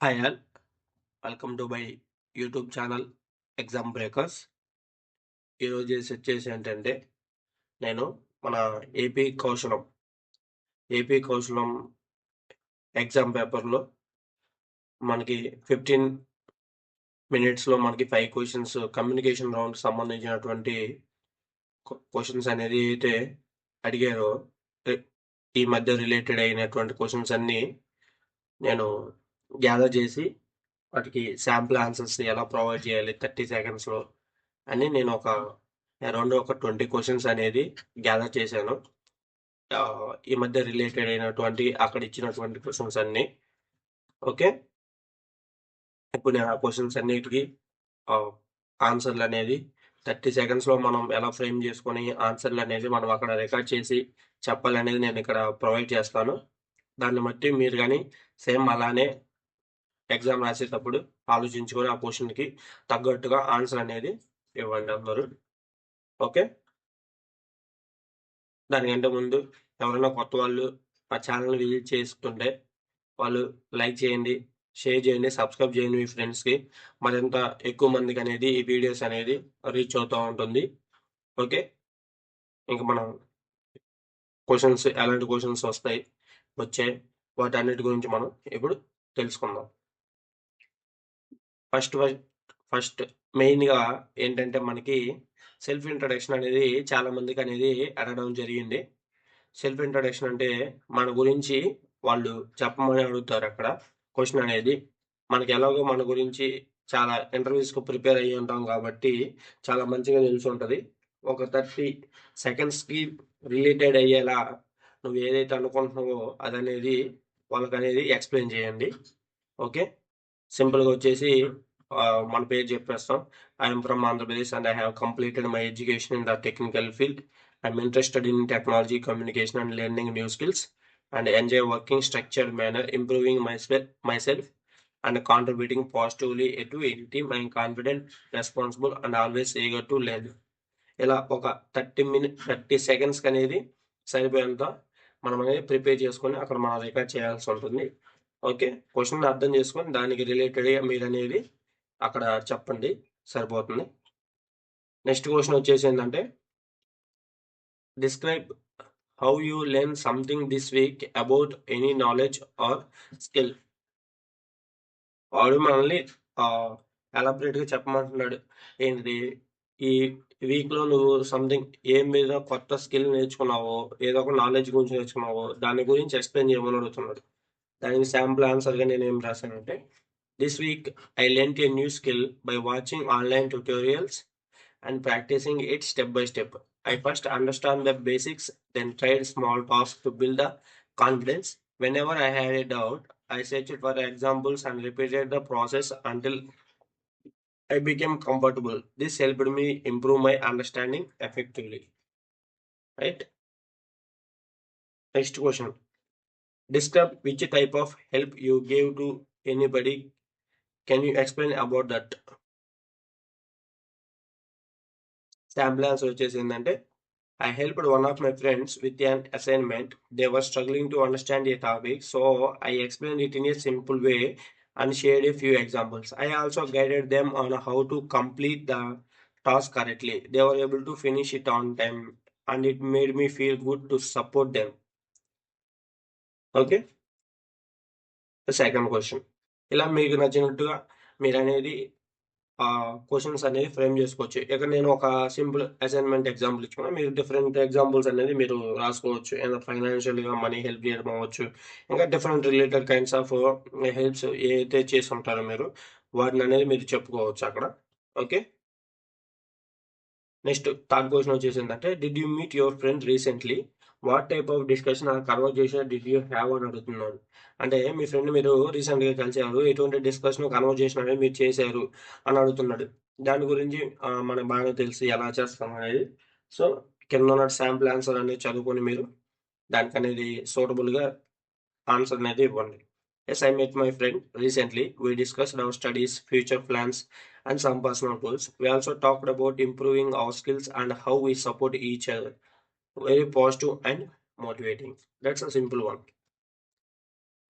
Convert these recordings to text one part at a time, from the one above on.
Hi all. Welcome to my YouTube channel exam breakers. ఈరోజు వచ్చేసి ఏంటంటే నేను మన ఏపీ కౌశలం ఏపీ కౌశలం ఎగ్జామ్ పేపర్లో మనకి 15 మినిట్స్లో మనకి 5 క్వశ్చన్స్ కమ్యూనికేషన్ రౌండ్కి సంబంధించినటువంటి క్వశ్చన్స్ అనేది అయితే అడిగారో రి- ఈ మధ్య రిలేటెడ్ అయినటువంటి క్వశ్చన్స్ అన్నీ నేను గ్యాదర్ చేసి వాటికి శాంపుల్ ఆన్సర్స్ ఎలా ప్రొవైడ్ చేయాలి 30 సెకండ్స్లో అని నేను అరౌండ్ ఒక 20 క్వశ్చన్స్ అనేది గ్యాదర్ చేశాను. ఈ మధ్య రిలేటెడ్ అయినటువంటి అక్కడ ఇచ్చినటువంటి క్వశ్చన్స్ అన్ని. ఓకే, ఇప్పుడు నేను ఆ క్వశ్చన్స్ అన్నిటికీ ఆన్సర్లు అనేది 30 సెకండ్స్లో మనం ఎలా ఫ్రేమ్ చేసుకొని ఆన్సర్లు అనేది మనం అక్కడ రికార్డ్ చేసి చెప్పాలనేది నేను ఇక్కడ ప్రొవైడ్ చేస్తాను. దాన్ని బట్టి మీరు కానీ సేమ్ అలానే ఎగ్జామ్ రాసేటప్పుడు ఆలోచించుకొని ఆ క్వశ్చన్కి తగ్గట్టుగా ఆన్సర్ అనేది ఇవ్వండి అందరూ. ఓకే, దానికంటే ముందు ఎవరైనా కొత్త వాళ్ళు మా ఛానల్ విజిట్ చేస్తుంటే వాళ్ళు లైక్ చేయండి, షేర్ చేయండి, సబ్స్క్రైబ్ చేయండి మీ ఫ్రెండ్స్కి. మరింత ఎక్కువ మందికి అనేది ఈ వీడియోస్ అనేది రీచ్ అవుతూ ఉంటుంది. ఓకే, ఇంక మనం క్వశ్చన్స్ ఎలాంటి క్వశ్చన్స్ వచ్చాయి వాటన్నిటి గురించి మనం ఇప్పుడు తెలుసుకుందాం. ఫస్ట్ మెయిన్గా ఏంటంటే మనకి సెల్ఫ్ ఇంట్రడక్షన్ అనేది చాలా మందికి అనేది అడగడం జరిగింది. సెల్ఫ్ ఇంట్రడక్షన్ అంటే మన గురించి వాళ్ళు చెప్పమని అడుగుతారు. అక్కడ క్వశ్చన్ అనేది మనకి ఎలాగో మన గురించి చాలా ఇంటర్వ్యూస్కి ప్రిపేర్ అయ్యి ఉంటాం కాబట్టి చాలా మంచిగా తెలిసి ఉంటుంది. ఒక 30 సెకండ్స్కి రిలేటెడ్ అయ్యేలా నువ్వు ఏదైతే అనుకుంటున్నావో అదనేది వాళ్ళకనేది ఎక్స్ప్లెయిన్ చేయండి. ఓకే, సింపుల్గా వచ్చేసి మన పేరు చెప్పేస్తాం. I'm from Andhra Pradesh and I have completed my education in the technical field. I'm interested in technology, communication, and learning new skills, and enjoy working structured manner, improving myself, and contributing positively to any team. I am confident, responsible, and always eager to learn. ఇలా ఒక 30 seconds అనేది సరిపోయేంత మనం అనేది prepare చేసుకొని అక్కడ మనం record చేయాల్సి ఉంటుంది. ఓకే, క్వశ్చన్ అర్థం చేసుకొని దానికి రిలేటెడ్గా మీరు అనేది అక్కడ చెప్పండి, సరిపోతుంది. నెక్స్ట్ క్వశ్చన్ వచ్చేసి ఏంటంటే describe how you learn something this week about any knowledge or skill. వాడు మనల్ని ఎలాబరేట్గా చెప్పమంటున్నాడు. ఏంటిది, ఈ వీక్లో నువ్వు సంథింగ్ ఏం మీద కొత్త స్కిల్ నేర్చుకున్నావో, ఏదో ఒక నాలెడ్జ్ గురించి నేర్చుకున్నావో దాని గురించి ఎక్స్ప్లెయిన్ చేయమని అడుగుతున్నాడు. దానికి శాంపుల్ ఆన్సర్గా నేను ఏం రాశానంటే, this week I learned a new skill by watching online tutorials and practicing it step by step. I first understand the basics, then tried small tasks to build the confidence. Whenever I had a doubt, I searched for examples and repeated the process until I became comfortable. This helped me improve my understanding effectively. Right? Next question. Describe which type of help you gave to anybody. Can you explain about that? Sample answer వచ్చేసి ఏంటంటే, I helped one of my friends with an assignment. They were struggling to understand a topic, so I explained it in a simple way and shared a few examples. I also guided them on how to complete the task correctly. They were able to finish it on time, and it made me feel good to support them. Okay, the second question. ఇలా మీకు నచ్చినట్టుగా మీరు అనేది questions అనేది frame చేసుకోవచ్చు. ఇక నేను ఒక సింపుల్ అసైన్మెంట్ ఎగ్జాంపుల్ ఇచ్చుకున్నా, మీరు డిఫరెంట్ ఎగ్జాంపుల్స్ అనేది మీరు రాసుకోవచ్చు. ఏదో ఫైనాన్షియల్గా మనీ హెల్ప్ చేయడం అవ్వచ్చు, ఇంకా different related kinds of helps ఏదైతే చేసి ఉంటారో మీరు వాటిని అనేది మీరు చెప్పుకోవచ్చు అక్కడ. ఓకే, నెక్స్ట్ థర్డ్ క్వశ్చన్ వచ్చేసి ఏంటంటే, did you meet your friend recently? What type of discussion or conversation did you have అని అడుగుతున్నాను. అంటే మీ ఫ్రెండ్ మీరు రీసెంట్గా కలిసారు, ఎటువంటి డిస్కషన్ కన్వర్జేషన్ అనేది మీరు చేశారు అని అడుగుతున్నాడు. దాని గురించి మనకు బాగా తెలిసి ఎలా చేస్తాం అనేది. సో కింద ఉన్న శాంపుల్ ఆన్సర్ అనేది చదువుకొని మీరు దానికి అనేది సూటబుల్గా ఆన్సర్ అనేది ఇవ్వండి. Yes, I met my friend recently. We discussed our studies, future plans, and some personal goals. We also talked about improving our skills and how we support each other. Very positive and motivating. That's a simple one.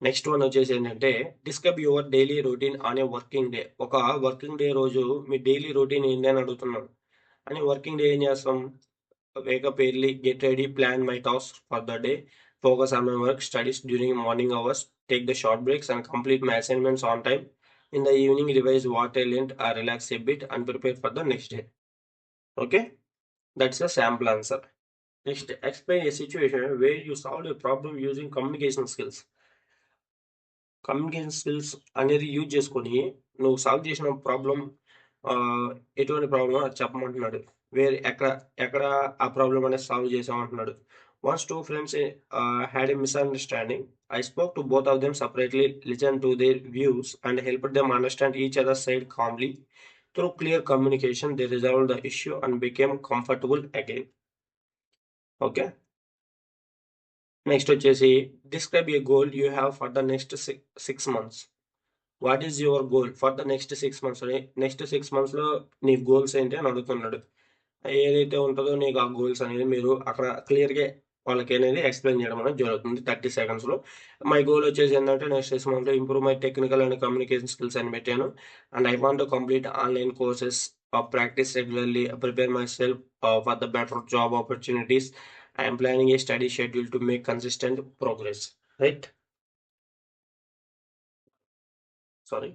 Next one వచ్చేసి ఏంటంటే describe your daily routine on a working day. ఒక working day రోజు మీ daily routine ఏంటి అని అడుగుతున్నాను. అని working day ఏం చేస్తాం? Wake up early, get ready, plan my task for the day, focus on my work, studies during morning hours, take the short breaks and complete my assignments on time. In the evening, revise what I learned or relax a bit and prepare for the next day. Okay, that's a sample answer. Next, explain a situation where you solved a problem using communication skills. Communication skills అనేది use చేసుకొని నువ్వు solve చేసిన problem ఎటువంటి problem అది చెప్పమంటున్నాడు. వేరే ఎక్కడ ఎక్కడ ఆ ప్రాబ్లం అనేది సాల్వ్ చేసామంటున్నాడు. Once two friends had a misunderstanding, I spoke to both of them separately, listen to their views and help them understand each other side calmly. Through clear communication they resolve the issue and became comfortable again. Okay, next వచ్చేసి describe a goal you have for the next 6 months. What is your goal for the next 6 months అని. Next 6 monthsలో నీ goals ఏంటి అని అడుగుతున్నాడు. ఏదైతే ఉంటుందో నీకు ఆ గోల్స్ అనేది మీరు అక్కడ క్లియర్గా వాళ్ళకి అనేది ఎక్స్ప్లెయిన్ చేయడం అనేది జరుగుతుంది 30 secondsలో. మై గోల్ వచ్చేసి ఏంటంటే నెక్స్ట్ 6 monthsలో improve my technical and communication skills అని పెట్టాను. And I want to complete online courses, practice regularly, prepare my self for the better job opportunities. I'm planning a study schedule to make consistent progress. Right, sorry.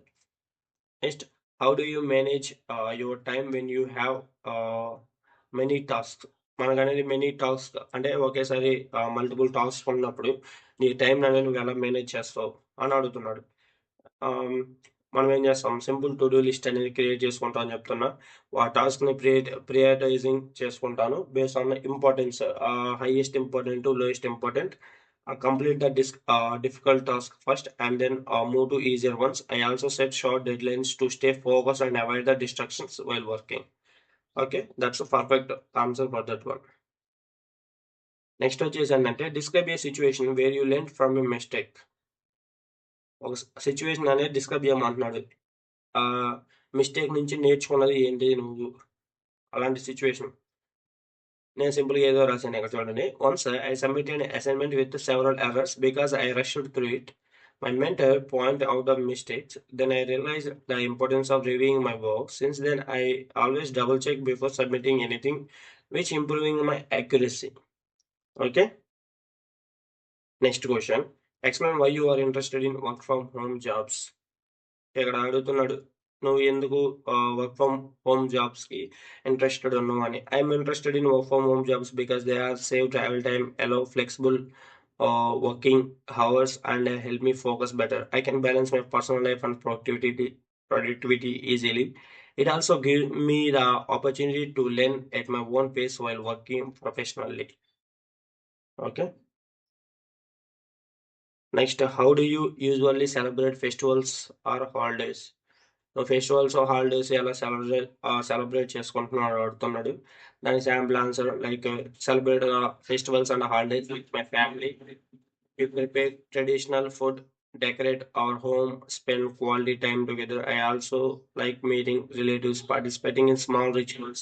Next, how do you manage your time when you have many tasks? మనకనేది many task అంటే ఒకేసారి multiple task ఉన్నప్పుడు నీ time అనేది నువ్వు ఎలా manage చేస్తావు అని అడుగుతున్నాడు. మనం ఏం చేస్తాం? సింపుల్ టు డూ లిస్ట్ అనేది క్రియేట్ చేసుకుంటాం అని చెప్తున్నా. ఆ టాస్క్ని ప్రియారిటైజింగ్ చేసుకుంటాను based on importance, highest important to lowest important. Complete the difficult task first and then move to easier ones. I also set short deadlines to stay focused and avoid the distractions while working. Okay, that's a perfect answer for that one. Next వచ్చేసి ఏంటంటే describe a situation where you learn from A mistake. ఒక situation అనేది describe చేయమంటున్నాడు. Mistake నుంచి నేర్చుకున్నది ఏంటి నువ్వు, అలాంటి సిచ్యువేషన్. నేను సింపుల్గా ఏదో రాశాను ఇక్కడ చూడండి. Once I submitted assignment with several errors because I rushed through it. My mentor pointed out the mistakes. Then I realized the importance of reviewing my work. Since then, I always double check before submitting anything, which improving my accuracy. Okay. Next question. Explain why you are interested in work from home jobs. ఇక్కడ అడుగుతున్నాడు నువ్వు ఎందుకు work from home జాబ్స్కి interested ఉన్నావు అని. I'm interested in work from home jobs because they are save travel time, allow flexible working hours and help me focus better. I can balance my personal life and productivity easily. It also gives me the opportunity to learn at my own pace while working professionally. Okay. Next, how do you usually celebrate festivals or holidays? Festivals holidays ఎలా celebrate చేసుకుంటున్నాడు అడుగుతున్నాడు. దాని sample answer like celebrate festivals and holidays with my family. We prepare traditional food, decorate our home, spend quality time together. I also like meeting relatives, participating in small rituals,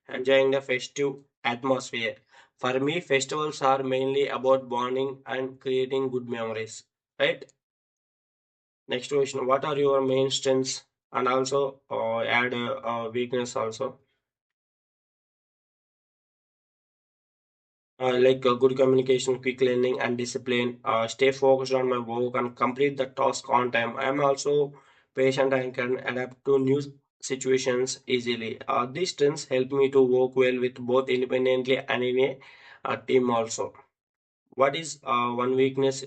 enjoying the festive atmosphere. For me, festivals are mainly about bonding and creating good memories. Right? Next question: what are your main strengths? And also add a weakness also. Like good communication, quick learning, and discipline. Stay focused on my work and complete the task on time. I am also patient and can adapt to new situations easily. These strengths help me to work well with both independently and in a team also. What is one weakness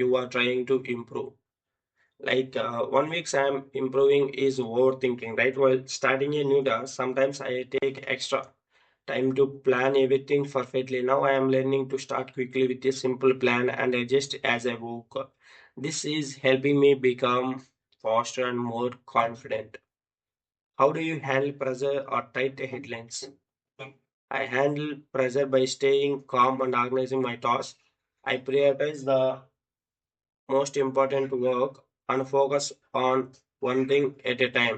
you are trying to improve? Like 1 week I'm improving is overthinking, right? While starting a new task, sometimes I take extra time to plan everything perfectly. Now I am learning to start quickly with a simple plan and adjust as I work. This is helping me become faster and more confident. How do you handle pressure or tight headlines? I handle pressure by staying calm and organizing my tasks. I prioritize the most important work and focus on one thing at a time.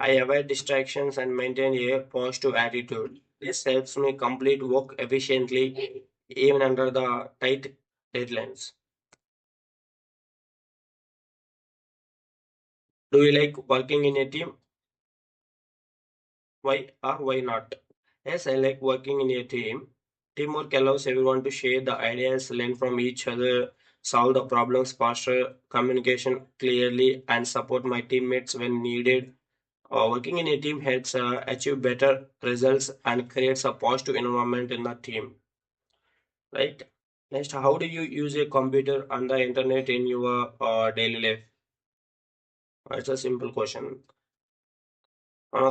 I avoid distractions and maintain a positive attitude. This helps me complete work efficiently even under the tight deadlines. Do you like working in a team? Why or why not? Yes, I like working in a team. Teamwork allows everyone to share the ideas, learn from each other, solve the problems faster, communication clearly, and support my teammates when needed. Working in a team helps achieve better results and creates a positive environment in the team, right? Next, how do you use a computer and the internet in your daily life? It's a simple question.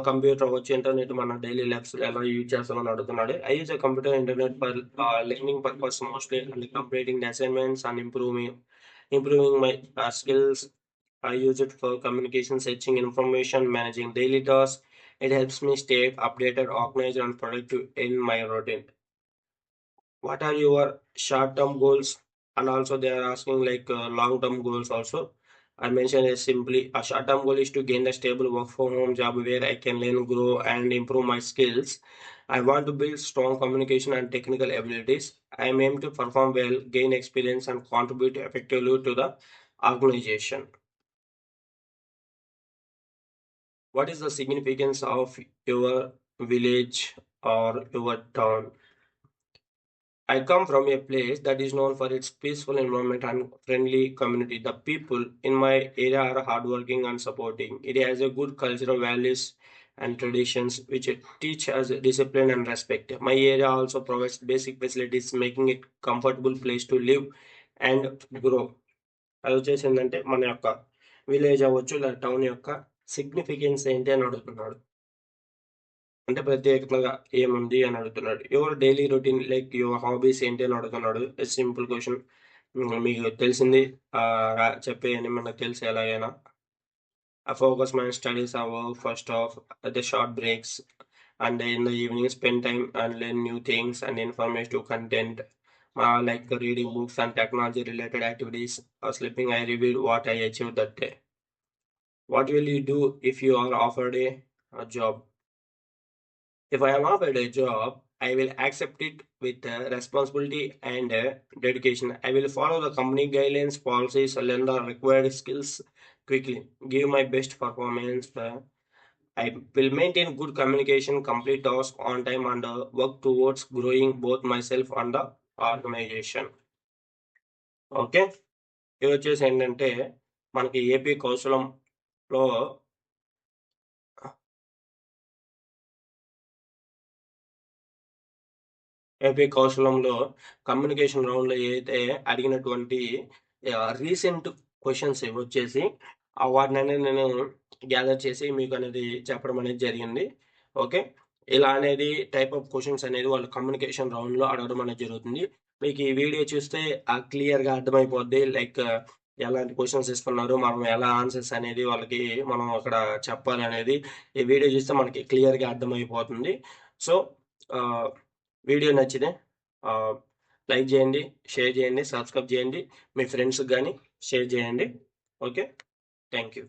Computer వచ్చి internet మన daily lifes ఎలా use చేస్తామని అడుగుతున్నాడు. I use a computer internet for learning purpose mostly and completing the assignments and improving my skills. I use it for communication, searching information, managing daily tasks. It helps me stay updated, organized, and productive in my routine. What are your short-term goals? And also they are asking like long-term goals also. I mentioned it simply, a short-term goal is to gain a stable work from home job where I can learn, grow, and improve my skills. I want to build strong communication and technical abilities. I aim to perform well, gain experience, and contribute effectively to the organization. What is the significance of your village or your town? I come from a place that is known for its peaceful environment and friendly community. The people in my area are hardworking and supporting. It has a good cultural values and traditions which it teach us discipline and respect. My area also provides basic facilities, making it comfortable place to live and grow. అది వచ్చేసి ఏంటంటే మన యొక్క village అవ్వచ్చు లేదా town యొక్క significance ఏంటి అని అడుగుతున్నాడు. అంటే ప్రత్యేకతగా ఏముంది అని అడుగుతున్నాడు. Your daily routine like your hobbies ఏంటి అని అడుగుతున్నాడు. Simple question. మీకు తెలిసింది చెప్పేయండి మనకు తెలిసి ఎలాగైనా. I focus my studies or work first off the short breaks and in the evening spend time and learn new things and informative content. Like reading books and technology related activities or sleeping I review what I achieved that day. What will you do if you are offered a job? If I am offered a job, I will accept it with responsibility and dedication. I will follow the company guidelines, policies, learn the required skills quickly, give my best performance. I will maintain good communication, complete tasks on time, and work towards growing both myself and the organization. Okay, ఇది వచ్చేసి ఏంటంటే మనకి AP కౌశలంలో AP కౌశలంలో communication రౌండ్లో ఏదైతే అడిగినటువంటి recent questions వచ్చేసి వాటిని అనేది నేను గ్యాదర్ చేసి మీకు అనేది చెప్పడం అనేది జరిగింది. ఓకే, ఇలా అనేది టైప్ ఆఫ్ క్వశ్చన్స్ అనేది వాళ్ళు కమ్యూనికేషన్ రౌండ్లో అడగడం అనేది జరుగుతుంది. మీకు ఈ వీడియో చూస్తే క్లియర్గా అర్థమైపోద్ది లైక్ ఎలాంటి క్వశ్చన్స్ ఇస్తున్నారు, మనం ఎలా ఆన్సర్స్ అనేది వాళ్ళకి మనం అక్కడ చెప్పాలి అనేది ఈ వీడియో చూస్తే మనకి క్లియర్గా అర్థమైపోతుంది. సో వీడియో నచ్చితే లైక్ చేయండి, షేర్ చేయండి, సబ్స్క్రైబ్ చేయండి, మీ ఫ్రెండ్స్కి కానీ షేర్ చేయండి. Okay, thank you.